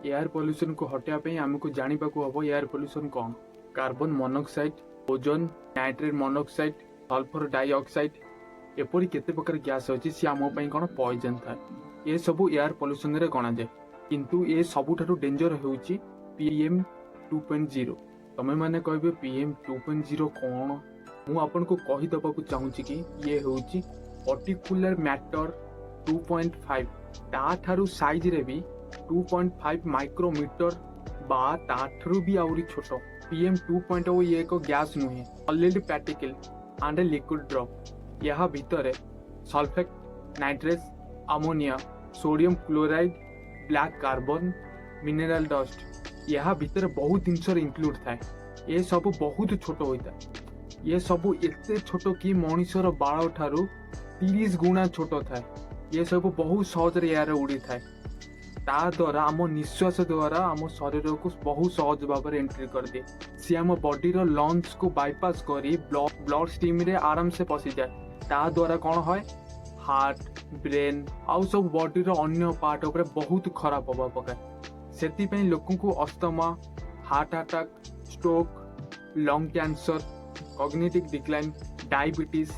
Air pollution को हटाइबा आमको जाना हम एयर पॉल्यूशन कौन। Carbon monoxide, ozone, nitrate monoxide, sulphur dioxide एपरी केते प्रकार गैस अच्छी सी आम कौन पॉइजन थाए। ये सब एयर पॉल्यूशन रे गणा जाए किंतु ये सबुठारु डेंजर होउची PM 2.0। तमे माने कहबे PM 2.0 कौन। मु आपन को कहि दबाकू चाहूची कि ये होउची पार्टिकुलर मैटर 2.5 ता ठारु साइज रे भी 2.5 माइक्रोमीटर बा ताठरू भी आउरी छोटो। PM 2.0 ये एक गैस नुहे, solid particle and a liquid drop. यह भितर sulphate, nitrates, ammonia, sodium chloride, black carbon, mineral dust यह भितर बहुत जिनस इंक्लूड थाए। ये सब बहुत छोट होता है। ये सब एते छोट कि मनुष्यर बाल ठारू 30 गुणा छोट थाए। ये सब बहुत सहज एयर उड़ी थाए। ता द्वारा आम निश्वास द्वारा आम शरीर को बहुत सहज भाव में एंट्री कर दिए। सी आम बॉडी लंग्स को बाईपास करी ब्लड स्ट्रीम रे आराम से पशि जाए। ता द्वारा कौन है हार्ट, ब्रेन आउ सब बॉडी अन्य पार्ट उपर बहुत खराब प्रभाव पकाए। से लोक को asthma, heart attack, stroke, lung cancer, cognitive decline, diabetes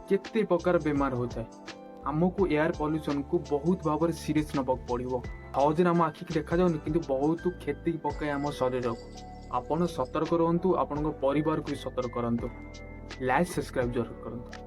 केते प्रकार बीमार होता है। आमको एयर पॉल्यूशन को बहुत भाव में सीरीयस नबाक पड़ो। सहज आम आखिक देखा जाऊनी कि बहुत क्षति पकाए आम शरीर को। आपड़ सतर्क रुहतु, आपण परिवार को भी सतर्क करंतु। लाइक सब्सक्राइब जरूर करंतु।